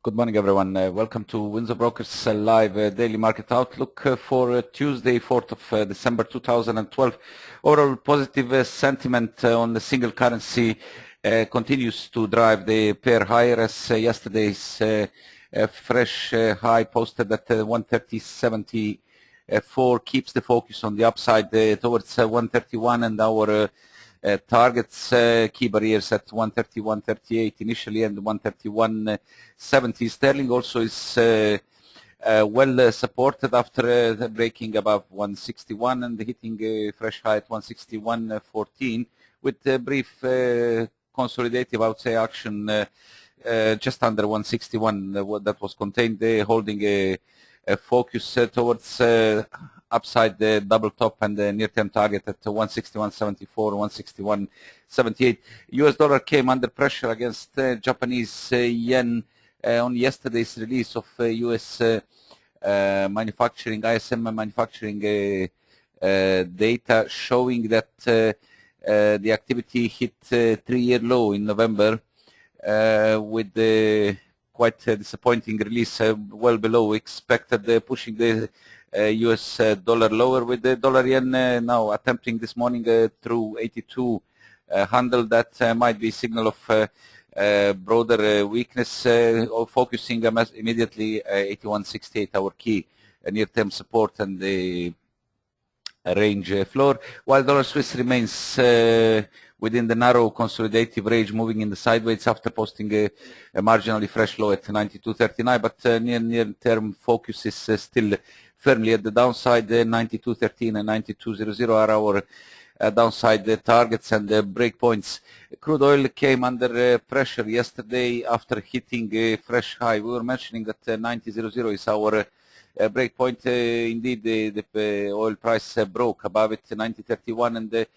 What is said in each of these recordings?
Good morning, everyone. Welcome to Windsor Brokers live daily market outlook for Tuesday, 4th of December 2012. Overall positive sentiment on the single currency continues to drive the pair higher as yesterday's fresh high posted at 130.74 keeps the focus on the upside towards 131 and our targets, key barriers at 131.38 initially and 131.70. Sterling also is well supported after breaking above 161 and hitting a fresh high at 161.14 with a brief consolidative, I would say, action just under 161 that was contained there, holding a focus towards upside the double top and the near-term target at 161.74, 161.78. US dollar came under pressure against Japanese yen on yesterday's release of US manufacturing, ISM manufacturing data showing that the activity hit three-year low in November with the quite disappointing release, well below expected, pushing the US dollar lower, with the dollar yen now attempting this morning through 82 handle. That might be a signal of broader weakness, or focusing immediately 81.68, our key near-term support and the range floor, while dollar Swiss remains within the narrow consolidative range, moving in the sideways after posting a marginally fresh low at 92.39, but near-term focus is still firmly at the downside. 92.13 and 92.00 are our downside targets and breakpoints. Crude oil came under pressure yesterday after hitting a fresh high. We were mentioning that 90.00 is our breakpoint. Indeed, the oil price broke above it, 90.31, and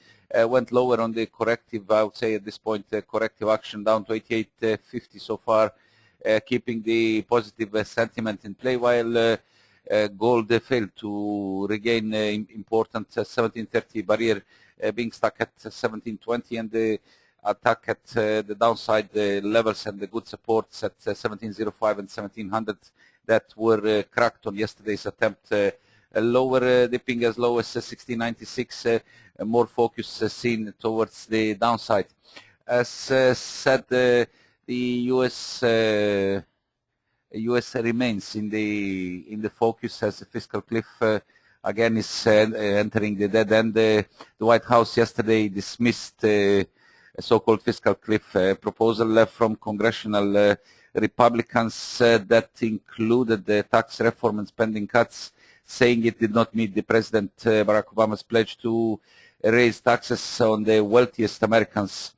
went lower on the corrective, I would say at this point, corrective action down to 88.50 so far, keeping the positive sentiment in play, while gold failed to regain important 1730 barrier, being stuck at 1720, and the attack at the downside levels and the good supports at 1705 and 1700 that were cracked on yesterday's attempt, lower, dipping as low as 1696, more focus seen towards the downside. As said, the US remains in the focus as the fiscal cliff again is entering the dead end. The White House yesterday dismissed a so-called fiscal cliff proposal from congressional Republicans that included the tax reform and spending cuts, saying it did not meet the President Barack Obama's pledge to raise taxes on the wealthiest Americans.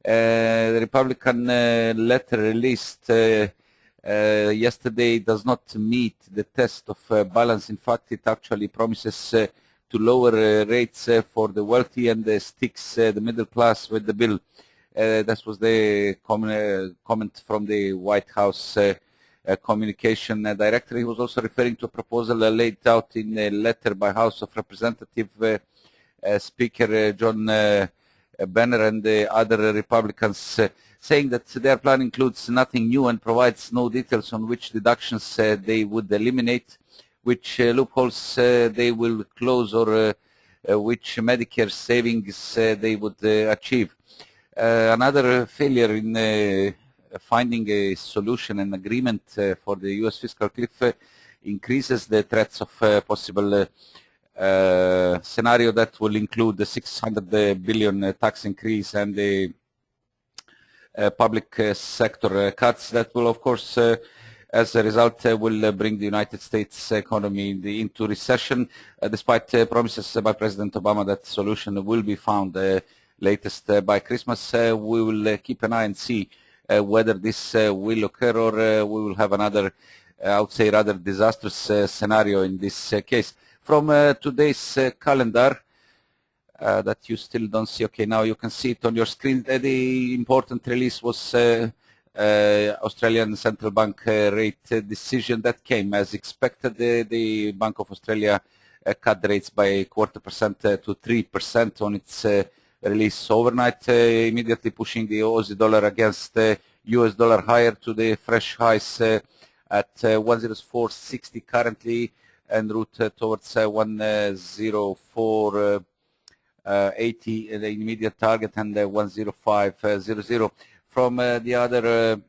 The Republican letter released yesterday does not meet the test of balance. In fact, it actually promises to lower rates for the wealthy and sticks the middle class with the bill. This was the comment from the White House communication director. He was also referring to a proposal laid out in a letter by House of Representative Speaker John Boehner and the other Republicans, saying that their plan includes nothing new and provides no details on which deductions they would eliminate, which loopholes they will close, or which Medicare savings they would achieve. Another failure in finding a solution and agreement for the U.S. fiscal cliff increases the threats of possible scenario that will include the 600 billion tax increase and the public sector cuts that will, of course, as a result, will bring the United States economy into recession, despite promises by President Obama that solution will be found latest by Christmas. We will keep an eye and see whether this will occur, or we will have another, I would say, rather disastrous scenario in this case. From today's calendar, that you still don't see. Okay, now you can see it on your screen. The important release was Australian Central Bank rate decision that came as expected. The Bank of Australia cut rates by 0.25% to 3% on its release overnight, immediately pushing the Aussie dollar against US dollar higher to the fresh highs at 104.60 currently, en route towards 104.80 the immediate target, and 105.00. From the other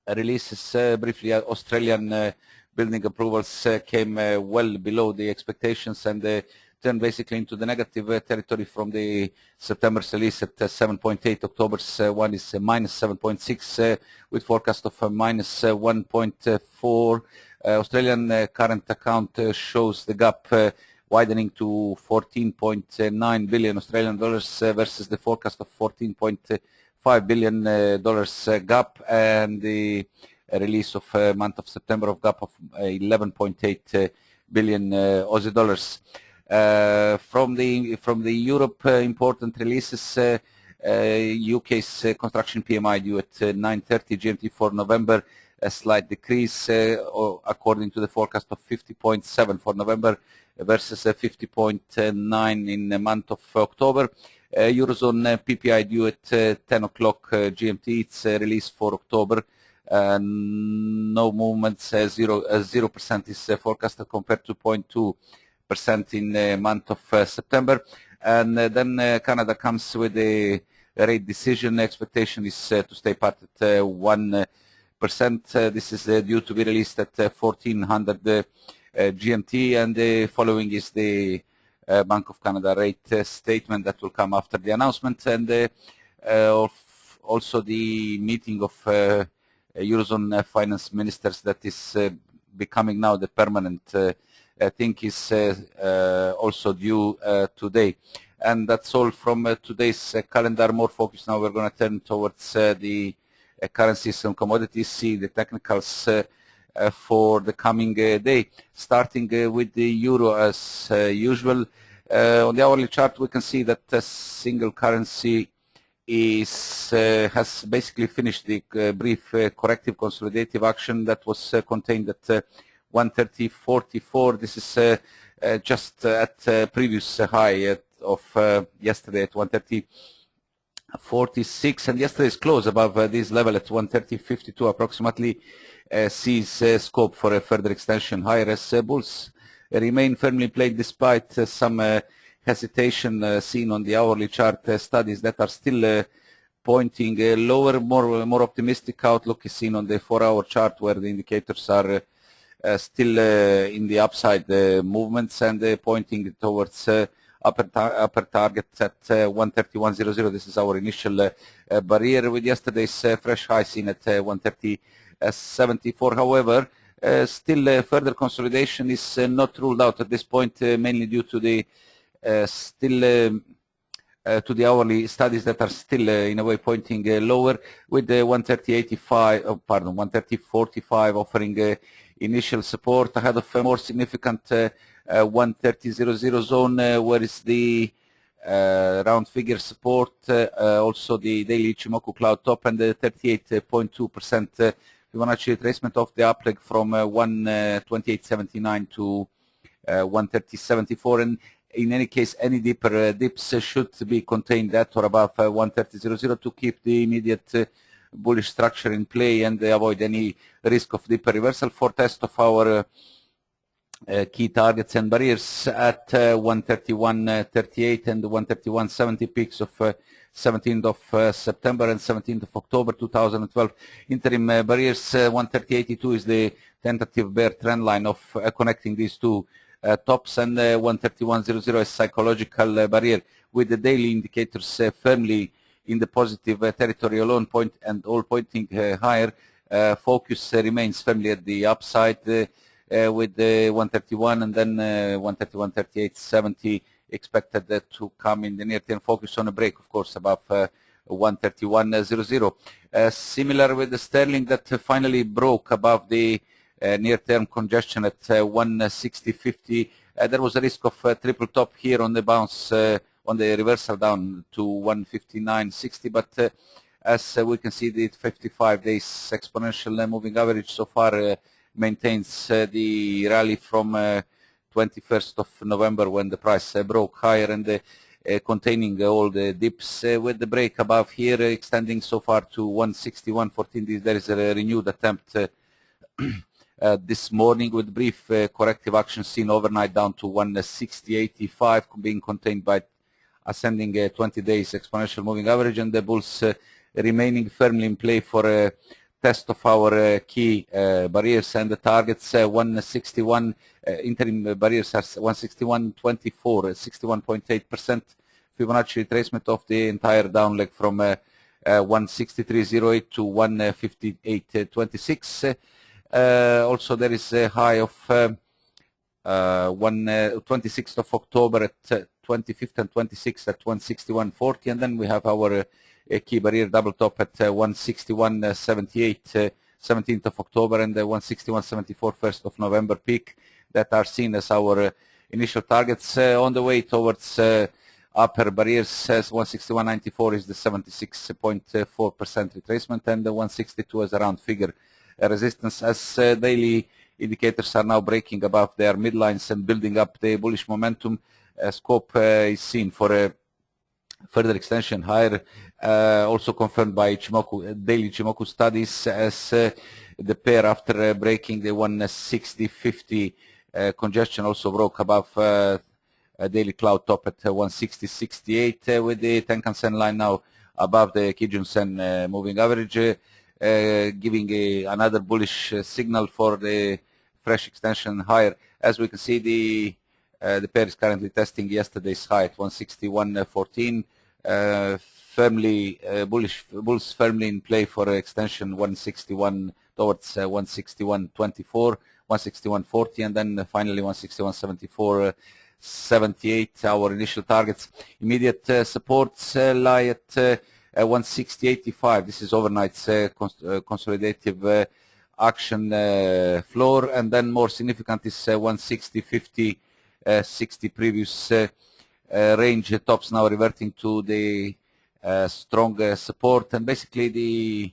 releases, briefly, Australian building approvals came well below the expectations and turned basically into the negative territory from the September's release at 7.8. October's one is minus 7.6 with forecast of minus 1.4. Australian current account shows the gap widening to 14.9 billion Australian dollars versus the forecast of 14.5 billion dollars gap, and the release of month of September of gap of 11.8 billion Aussie dollars. From the Europe important releases, UK's construction PMI due at 9:30 GMT for November, a slight decrease according to the forecast of 50.7 for November versus 50.9 in the month of October. Eurozone PPI due at 10 o'clock GMT, it's released for October. No movements, 0% is forecasted compared to 0.2% in the month of September. And then Canada comes with a rate decision. Expectation is to stay pat at 1%. This is due to be released at 1400 GMT, and the following is the Bank of Canada rate statement that will come after the announcement, and also the meeting of Eurozone finance ministers that is becoming now the permanent thing is also due today. And that's all from today's calendar. More focus now. We're going to turn towards the currencies and commodities, see the technicals for the coming day, starting with the euro as usual. On the hourly chart, we can see that a single currency has basically finished the brief corrective consolidative action that was contained at 130.44. This is just at previous high of yesterday at 130.46, and yesterday's close above this level at 130.52 approximately sees scope for a further extension higher as bulls remain firmly played despite some hesitation seen on the hourly chart. Studies that are still pointing lower. More optimistic outlook is seen on the 4-hour chart, where the indicators are still in the upside movements and pointing towards upper target at 131.00. This is our initial barrier, with yesterday's fresh high seen at 130.74. However, still further consolidation is not ruled out at this point, mainly due to the to the hourly studies that are still in a way pointing lower, with the 130.45 offering initial support ahead of a more significant 130.00 zone, where is the round figure support, also the daily Ichimoku cloud top, and the 38.2% Fibonacci retracement of the up leg from 128.79 to 130.74. And in any case, any deeper dips should be contained at or above 130.00 to keep the immediate bullish structure in play and avoid any risk of deeper reversal. For test of our key targets and barriers at 131.38 and 131.70, peaks of 17th of September and 17th of October 2012. Interim barriers, 130.82 is the tentative bear trend line of connecting these two tops, and 131.00 is psychological barrier, with the daily indicators firmly in the positive territory alone all pointing higher. Focus remains firmly at the upside with the 131 and then 131.38.70 expected to come in the near term. Focus on a break, of course, above 131.00. Similar with the sterling that finally broke above the near-term congestion at 160.50. There was a risk of triple top here on the bounce, on the reversal down to 159.60, but as we can see, the 55 days exponential moving average so far maintains the rally from 21st of November, when the price broke higher, and containing all the dips, with the break above here extending so far to 161.14. There is a renewed attempt this morning with brief corrective action seen overnight down to 160.85, being contained by ascending 20 days exponential moving average, and the bulls remaining firmly in play for a test of our key barriers and the targets. 161 interim barriers are 161.24, 61.8% Fibonacci retracement of the entire down leg from 163.08 to 158.26. Also, there is a high of 26th of October at 25th and 26th at 161.40, and then we have our key barrier double top at 161.78, 17th of October, and the 161.74 1st of November peak that are seen as our initial targets. On the way towards upper barriers, 161.94 is the 76.4% retracement, and the 162 as a round figure resistance, as daily indicators are now breaking above their midlines and building up the bullish momentum. Scope is seen for a further extension higher, also confirmed by daily Ichimoku studies, as the pair after breaking the 160.50 congestion also broke above a daily cloud top at 160.68, with the Tenkan Sen line now above the Kijun Sen moving average, giving another bullish signal for the fresh extension higher. As we can see, the pair is currently testing yesterday's high at 161.14. Firmly bulls firmly in play for extension 161 towards 161.24, 161.40, and then finally 161.74. 78 our initial targets. Immediate supports lie at 160.85. This is overnight's consolidative action floor, and then more significant is 160.50, 60 previous range tops now reverting to the strong support, and basically the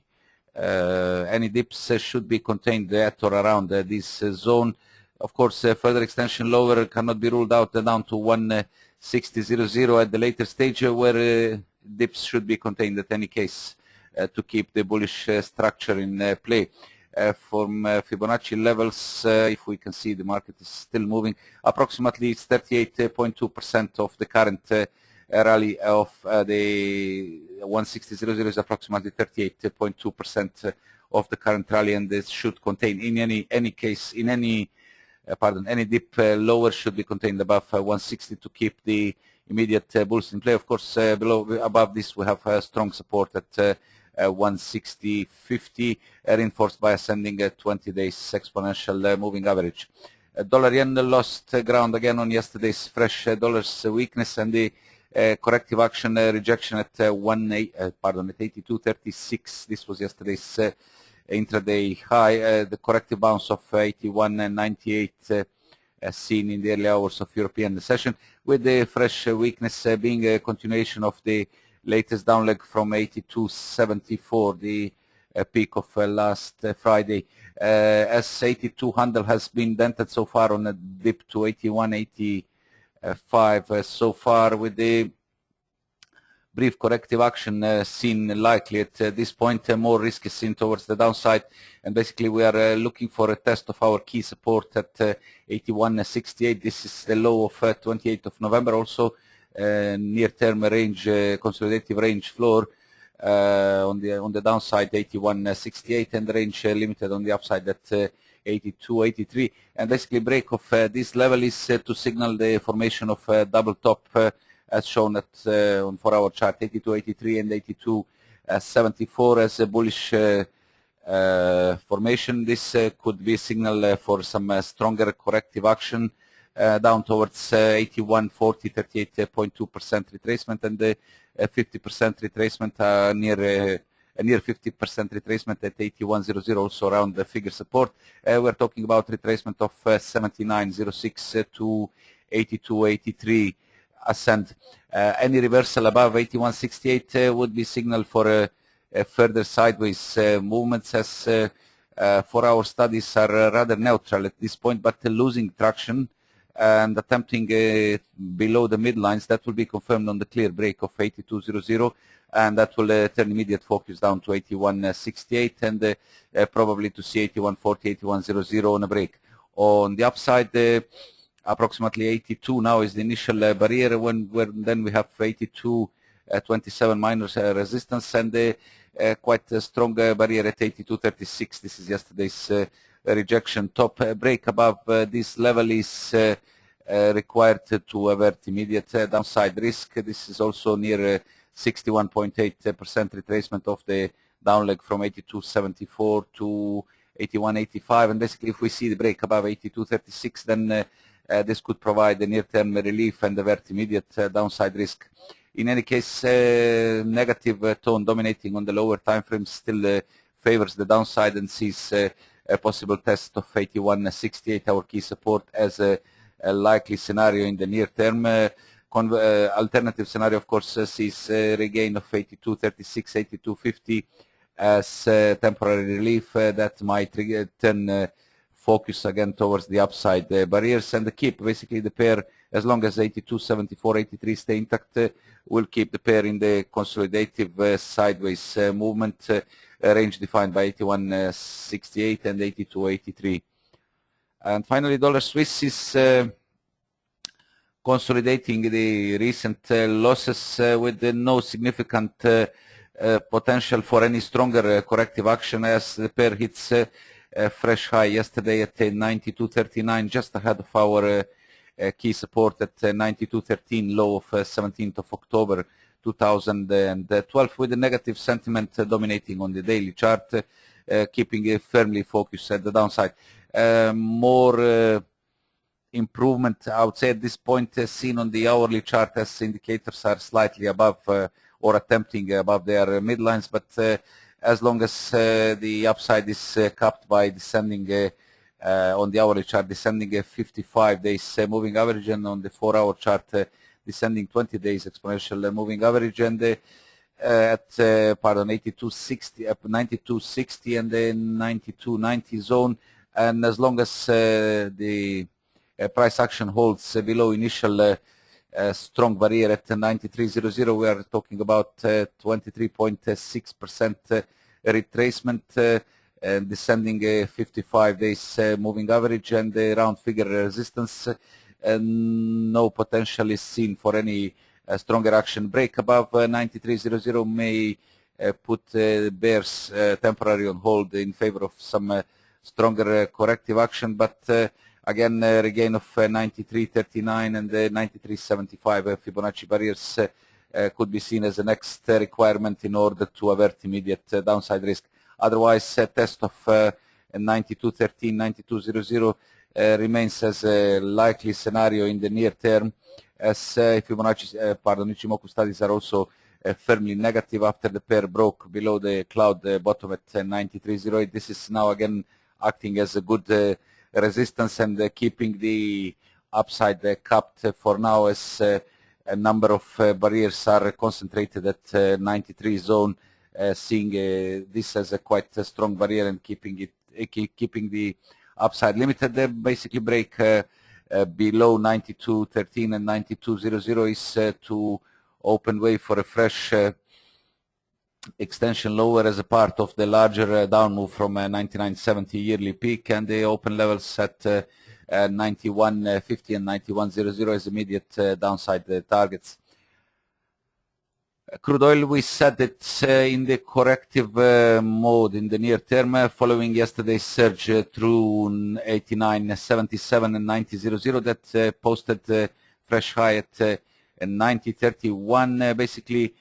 any dips should be contained at or around this zone. Of course, further extension lower cannot be ruled out down to 160.00 at the later stage, where dips should be contained at any case to keep the bullish structure in play. From Fibonacci levels, if we can see, the market is still moving. Approximately it's 38.2% of the current rally of the 160.00 is approximately 38.2% of the current rally, and this should contain in any case, in any any dip lower should be contained above 160 to keep the immediate bulls in play. Of course, above this we have strong support at 160.50, reinforced by ascending 20 days exponential moving average. Dollar yen lost ground again on yesterday's fresh dollar's weakness, and the corrective action rejection at 82.36. This was yesterday's intraday high. The corrective bounce of 81.98 seen in the early hours of European session, with the fresh weakness being a continuation of the latest down leg from 82.74, the peak of last Friday. As 82 handle has been dented so far on a dip to 81.85 so far, with the brief corrective action seen likely at this point. More risk is seen towards the downside, and basically we are looking for a test of our key support at 81.68. This is the low of 28th of November, also near-term range, consolidative range floor on the downside 81.68, and the range limited on the upside at 82.83. And basically break of this level is to signal the formation of a double top, as shown at for our chart, 82.83 and 82.74 as a bullish formation. This could be a signal for some stronger corrective action down towards 81.40, 38.2% retracement, and the 50% retracement near 50% retracement at 81.00, also around the figure support. We're talking about retracement of 79.06 to 82.83 ascent. Any reversal above 81.68 would be signal for a further sideways movements, as for our studies are rather neutral at this point, but losing traction and attempting below the midlines. That will be confirmed on the clear break of 82.00, and that will turn immediate focus down to 81.68 and probably to see 81.40, 81.00 on a break. On the upside, approximately 82 now is the initial barrier, then we have 82.27 minor resistance, and quite a strong barrier at 82.36. This is yesterday's rejection. Top break above this level is required to avert immediate downside risk. This is also near 61.8% retracement of the down leg from 82.74 to 81.85, and basically if we see the break above 82.36, then this could provide a near-term relief and avert immediate downside risk. In any case, negative tone dominating on the lower time frames still favors the downside and sees a possible test of 81.68, our key support, as a likely scenario in the near term. Alternative scenario, of course, sees regain of 82.36, 82.50 as temporary relief that might turn focus again towards the upside barriers, and keep basically the pair, as long as 82.74, 83 stay intact, will keep the pair in the consolidative sideways movement range defined by 81.68 and 82.83. And finally, dollar Swiss is consolidating the recent losses with no significant potential for any stronger corrective action, as the pair hits a fresh high yesterday at 92.39, just ahead of our key support at 92.13, low of 17th of October 2012, with the negative sentiment dominating on the daily chart, keeping it firmly focused at the downside. More improvement, I would say, at this point seen on the hourly chart, as indicators are slightly above or attempting above their midlines, but as long as the upside is capped by descending on the hourly chart, descending a 55 days moving average, and on the 4-hour chart descending 20 days exponential moving average, and at 82.60 up 92.60 and then 92.90 zone, and as long as the price action holds below initial strong barrier at 93.00, we are talking about 23.6% retracement, descending 55 days moving average, and the round figure resistance. No potential is seen for any stronger action. Break above 93.00 may put bears temporarily on hold in favor of some stronger corrective action, but again, regain of 93.39 and 93.75 Fibonacci barriers could be seen as the next requirement in order to avert immediate downside risk. Otherwise, a test of 92.13, 92.00 remains as a likely scenario in the near term, as Fibonacci, Ichimoku studies are also firmly negative after the pair broke below the cloud bottom at 93.08. This is now again acting as a good resistance and keeping the upside capped for now, as a number of barriers are concentrated at 93 zone, seeing this as a quite strong barrier and keeping the upside limited. Basically break below 92.13 and 92.00 is to open way for a fresh extension lower as a part of the larger down move from 99.70 yearly peak, and the open levels at 91.50 and 91.00 as immediate downside targets. Crude oil, we said it's in the corrective mode in the near term, following yesterday's surge through 89.77 and 90.00 that posted fresh high at 90.31, basically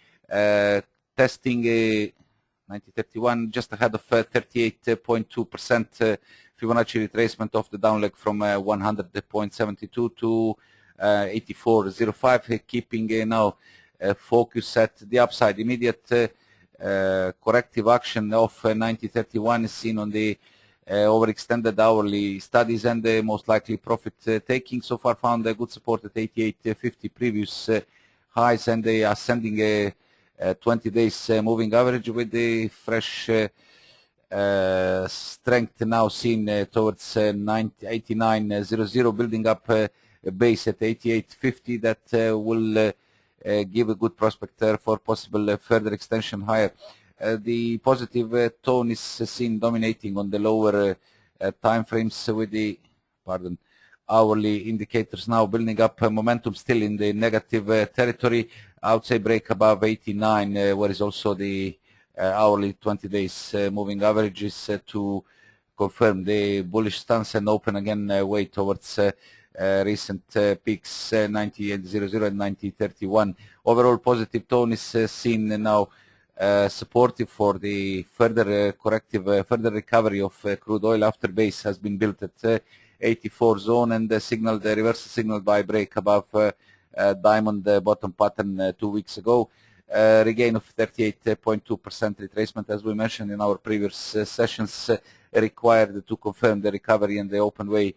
testing 90.31 just ahead of 38.2% Fibonacci retracement of the down leg from 100.72 to 84.05, keeping now focus at the upside. Immediate corrective action of 90.31 is seen on the overextended hourly studies, and the most likely profit taking so far found a good support at 88.50 previous highs, and the ascending 20 days moving average with the fresh strength now seen towards 89.00, building up base at 88.50 that will give a good prospect there for possible further extension higher. The positive tone is seen dominating on the lower time frames with the hourly indicators now building up momentum still in the negative territory. I would say break above 89, where is also the hourly 20 days moving averages to confirm the bullish stance and open again way towards recent peaks 90.00 and 90.31. Overall positive tone is seen now supportive for the further further recovery of crude oil after base has been built at 84 zone and the reverse signal by break above diamond bottom pattern 2 weeks ago. Regain of 38.2% retracement, as we mentioned in our previous sessions, required to confirm the recovery and the open way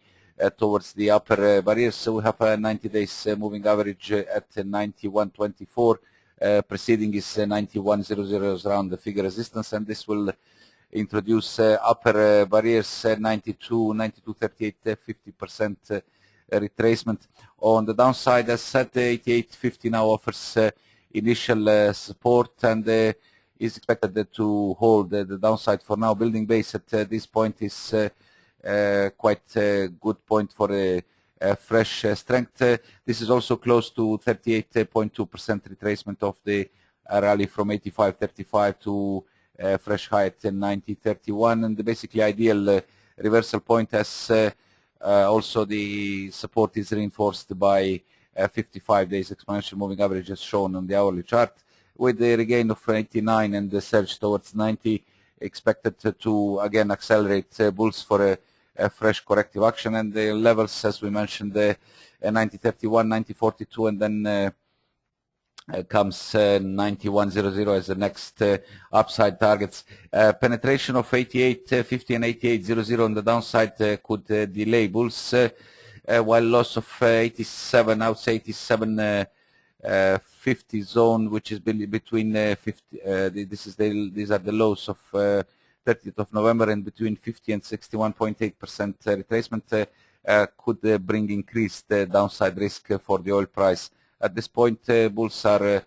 towards the upper barriers. So we have a 90 days moving average at 91.24. Preceding is 91.00 around the figure resistance, and this will introduce upper barriers 92.38, 50% retracement. On the downside, as said, 88.50 now offers initial support and is expected to hold the downside for now. Building base at this point is quite a good point for a fresh strength. This is also close to 38.2% retracement of the rally from 85.35 to fresh high at 90.31, and the basically ideal reversal point as also the support is reinforced by 55 days exponential moving average as shown on the hourly chart, with the regain of 89 and the surge towards 90 expected to again accelerate bulls for a fresh corrective action. And the levels, as we mentioned, 90.31, 90.42, and then comes 91.00 as the next upside targets. Penetration of 88.50 and 88.00 on the downside could delay bulls, while loss of 87, I would say 87.50 zone, which is between 50. These are the lows of 30th of November, and between 50 and 61.8% retracement could bring increased downside risk for the oil price. At this point, bulls are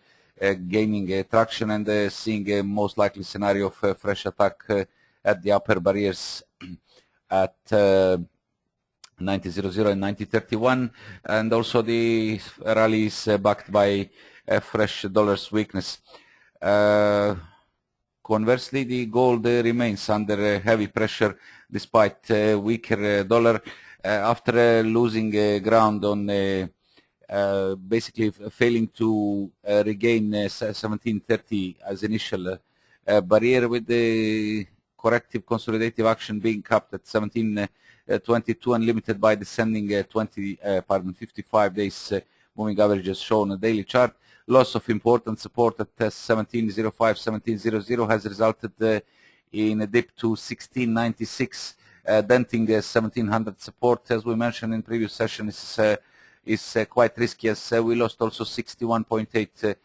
gaining traction and seeing a most likely scenario of a fresh attack at the upper barriers at 90.00 and 90.31, and also the rally is backed by fresh dollar's weakness. Conversely, the gold remains under heavy pressure despite weaker dollar after losing ground on basically failing to regain 1730 as initial barrier, with the corrective consolidative action being capped at 1722 and limited by descending 55 days moving averages shown on the daily chart. Loss of important support at 1705, 1700 has resulted in a dip to 1696, denting 1700 support, as we mentioned in previous sessions, is quite risky, as we lost also 61.8%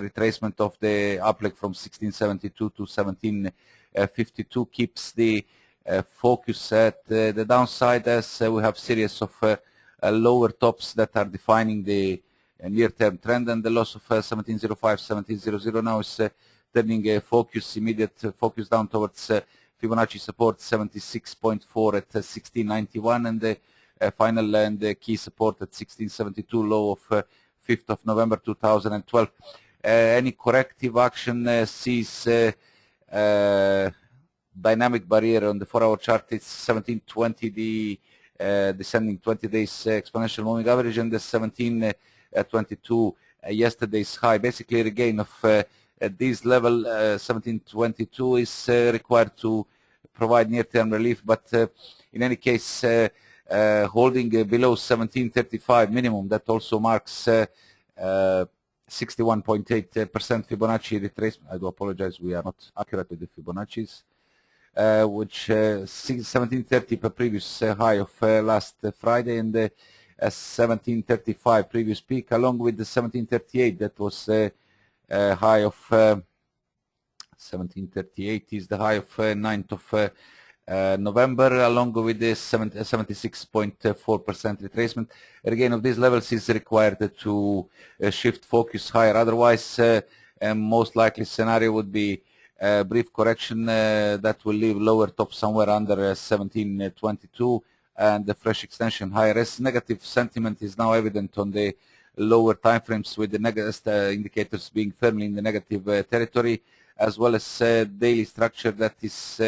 retracement of the uplift from 1672 to 1752. Keeps the focus at the downside, as we have series of lower tops that are defining the near-term trend, and the loss of 1705, 1700 now is turning immediate focus down towards Fibonacci support 76.4 at 1691, and the final and key support at 1672, low of 5th of November 2012. Any corrective action sees dynamic barrier on the 4-hour chart. It's 1720, the descending 20 days exponential moving average, and the 1722 yesterday's high. Basically, a regain of at this level 1722 is required to provide near-term relief, but in any case holding below 1735 minimum, that also marks 61.8% Fibonacci retracement. I do apologize, we are not accurate with the Fibonacci's, which 1730 per previous high of last Friday, and 1735 previous peak, along with the 1738 that was high of 1738 is the high of 9th of November, along with the 76.4% retracement. A regain of these levels is required to shift focus higher. Otherwise, a most likely scenario would be a brief correction that will leave lower top somewhere under 1722 and the fresh extension higher. As negative sentiment is now evident on the lower time frames, with the negative indicators being firmly in the negative territory, as well as daily structure that is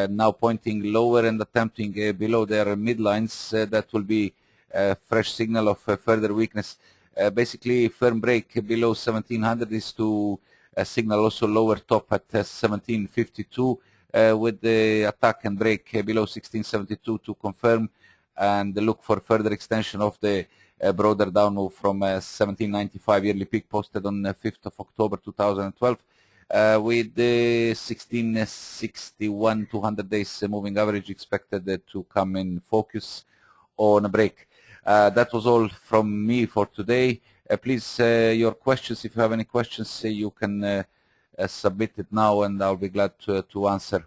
now pointing lower and attempting below their midlines. That will be a fresh signal of further weakness. Basically, firm break below 1700 is to signal also lower top at 1752, with the attack and break below 1672 to confirm and look for further extension of the broader down move from 1795 yearly peak posted on 5th of October 2012. With the 1661 200 days moving average expected to come in focus on a break. That was all from me for today. Please, your questions, if you have any questions, you can submit it now and I'll be glad to answer.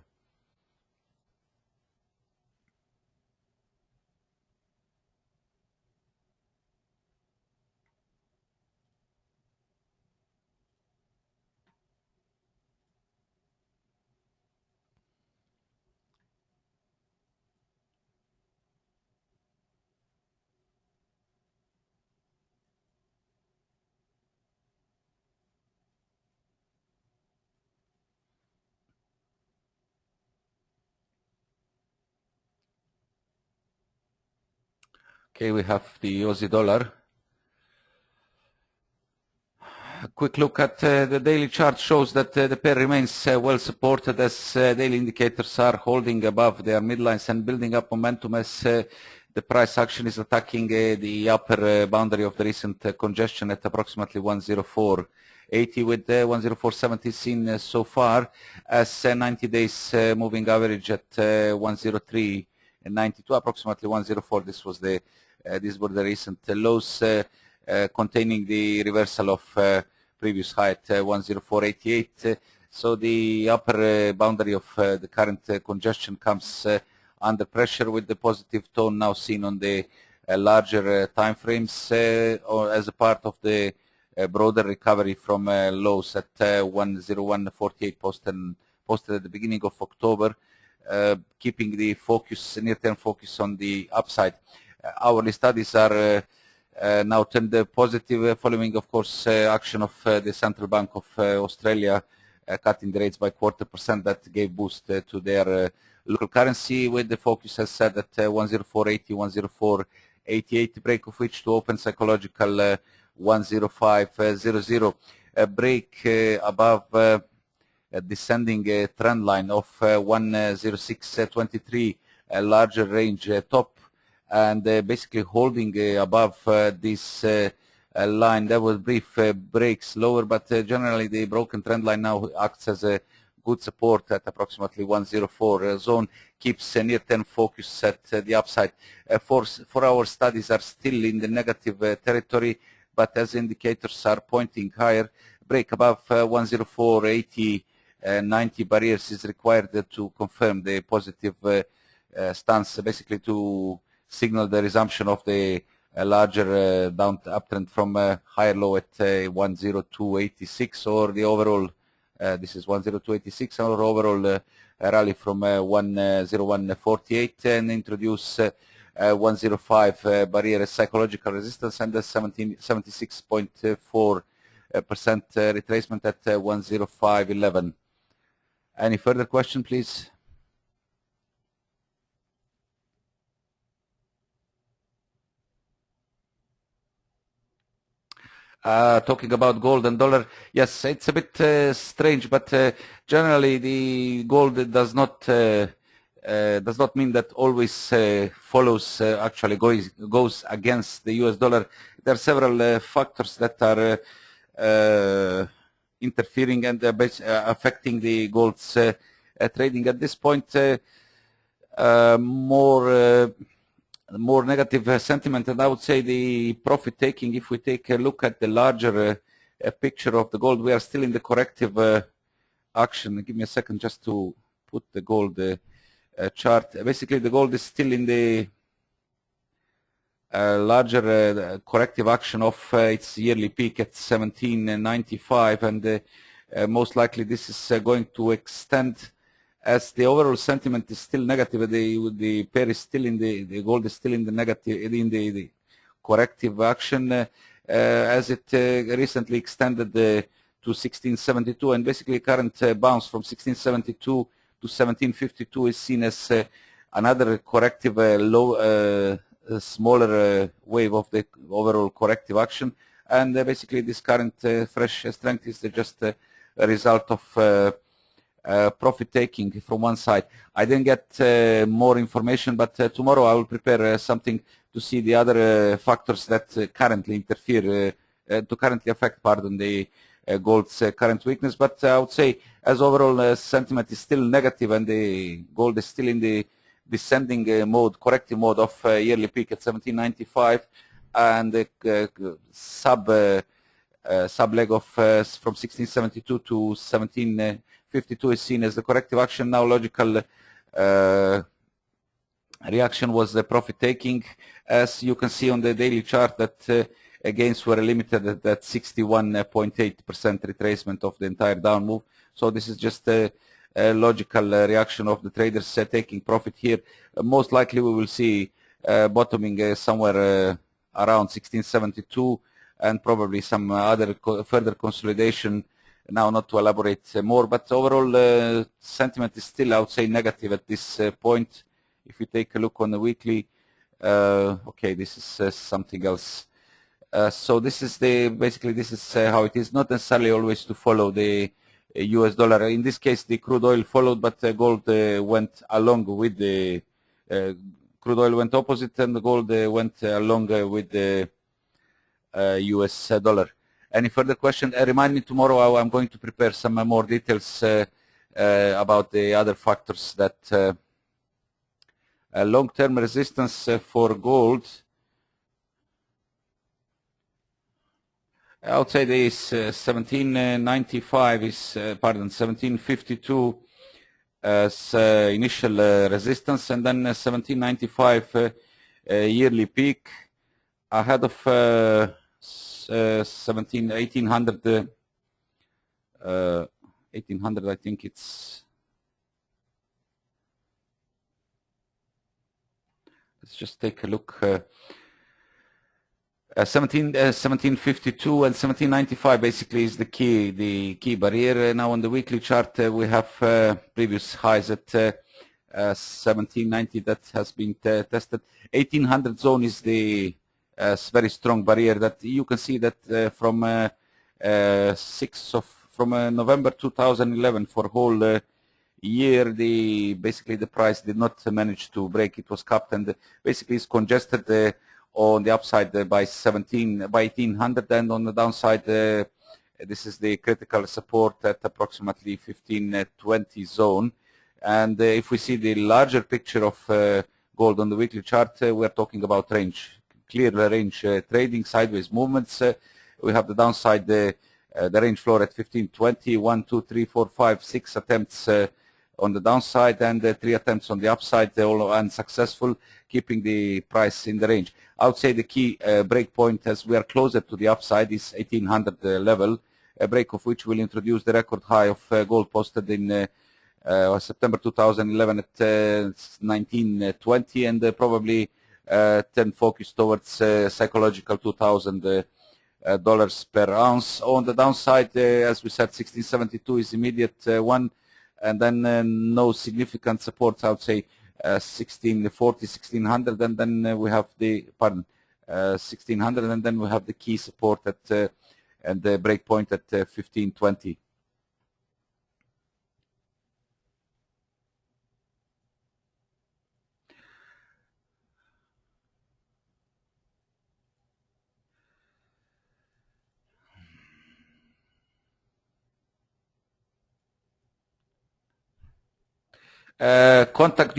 Okay, we have the Aussie dollar. A quick look at the daily chart shows that the pair remains well supported as daily indicators are holding above their midlines and building up momentum as the price action is attacking the upper boundary of the recent congestion at approximately 104.80, with 104.70 seen so far, as 90 days moving average at 103.92, approximately 104. This was the these were the recent lows, containing the reversal of previous high at 104.88. So the upper boundary of the current congestion comes under pressure, with the positive tone now seen on the larger time frames, or as a part of the broader recovery from lows at 101.48 posted at the beginning of October, keeping the focus, near-term focus on the upside. Hourly studies are now turned positive, following, of course, action of the Central Bank of Australia cutting the rates by 0.25%. That gave boost to their local currency, with the focus, as said, at 104.80, 104.88, break of which to open psychological 105.00. A break above a descending trend line of 106.23, a larger range top, and basically holding above this line. There was brief breaks lower, but generally the broken trend line now acts as a good support at approximately 104 zone, keeps near-term focus at the upside. For our studies are still in the negative territory, but as indicators are pointing higher, break above 104.80 90 barriers is required to confirm the positive stance, basically to signal the resumption of the larger uptrend from higher low at 102.86, or the overall, this is 102.86, or overall rally from 101.48, and introduce 105 barrier as psychological resistance, and the 76.4% retracement at 105.11. Any further question, please? Talking about gold and dollar, yes, it's a bit strange, but generally the gold does not mean that always follows, actually goes against the US dollar. There are several factors that are interfering and affecting the gold's trading at this point. More negative sentiment, and I would say the profit taking. If we take a look at the larger picture of the gold, we are still in the corrective action. Give me a second just to put the gold chart. Basically, the gold is still in the larger corrective action of its yearly peak at 1795, and most likely this is going to extend as the overall sentiment is still negative. The pair is still in the gold is still in the negative, in the corrective action, as it recently extended to 1672, and basically current bounce from 1672 to 1752 is seen as another corrective low, smaller wave of the overall corrective action, and basically this current fresh strength is just a result of profit taking from one side. I didn't get more information, but tomorrow I will prepare something to see the other factors that currently interfere, to currently affect, pardon, the gold's current weakness. But I would say as overall sentiment is still negative and the gold is still in the descending mode, corrective mode of yearly peak at 1795, and the sub leg of from 1672 to 1752 is seen as the corrective action. Now logical reaction was the profit taking, as you can see on the daily chart that gains were limited at that 61.8% retracement of the entire down move. So this is just a logical reaction of the traders taking profit here. Most likely we will see bottoming somewhere around 1672, and probably some other further consolidation. Now, not to elaborate more, but overall sentiment is still, I would say, negative at this point. If you take a look on the weekly, okay, this is something else. So this is basically this is how it is. Not necessarily always to follow the US dollar. In this case, the crude oil followed, but gold went along with the crude oil went opposite, and the gold went along with the US dollar. Any further question? Remind me tomorrow. I'm going to prepare some more details about the other factors that long-term resistance for gold. I would say this 1795 is, pardon, 1752 as initial resistance, and then 1795 yearly peak ahead of 1800. 1800, I think it's. Let's just take a look. 1752 and 1795 basically is the key barrier. Now on the weekly chart we have previous highs at 1790 that has been tested. 1800 zone is the very strong barrier that you can see that from November 2011 for whole year, basically the price did not manage to break. It was capped and basically is congested on the upside by 1800, and on the downside this is the critical support at approximately 1520 zone. And if we see the larger picture of gold on the weekly chart, we're talking about range, clear range trading, sideways movements. We have the downside, the range floor at 1520, 1, 2, 3, 4, 5, 6 attempts on the downside, and 3 attempts on the upside, all unsuccessful, keeping the price in the range. I would say the key break point as we are closer to the upside is 1800 level, a break of which will introduce the record high of gold posted in September 2011 at 1920, and probably then focus towards psychological $2,000 per ounce. On the downside, as we said, 1672 is immediate one, and then no significant supports. I would say 1640, 1600, and then we have the 1600, and then we have the key support at and the break point at 1520. Contact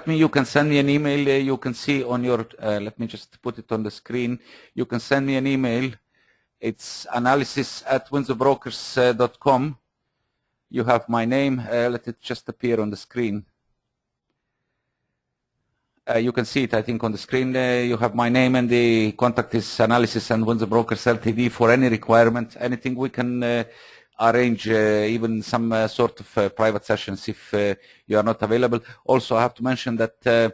me, you can send me an email. You can see on your, let me just put it on the screen. You can send me an email. It's analysis@windsorbrokers.com. You have my name. Let it just appear on the screen. You can see it, I think, on the screen. You have my name, and the contact is Analysis and Windsor Brokers Ltd. for any requirement, anything we can arrange, even some sort of private sessions if you are not available. Also, I have to mention that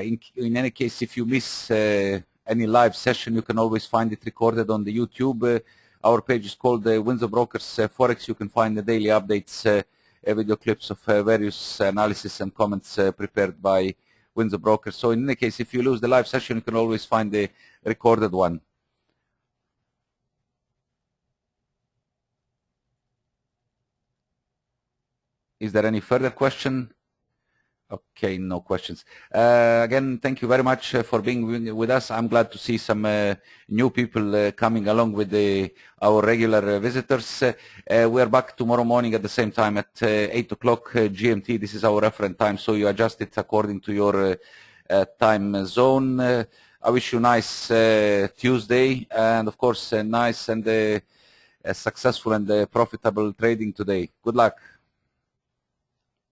in any case, if you miss any live session, you can always find it recorded on the YouTube. Our page is called Windsor Brokers Forex. You can find the daily updates, video clips of various analysis and comments prepared by Windsor Brokers. So in any case, if you lose the live session, you can always find the recorded one. Is there any further question? Okay, no questions. Again, thank you very much for being with us. I'm glad to see some new people coming along with our regular visitors. We are back tomorrow morning at the same time at 8 o'clock GMT. This is our reference time, so you adjust it according to your time zone. I wish you a nice Tuesday, and of course, nice and successful and profitable trading today. Good luck.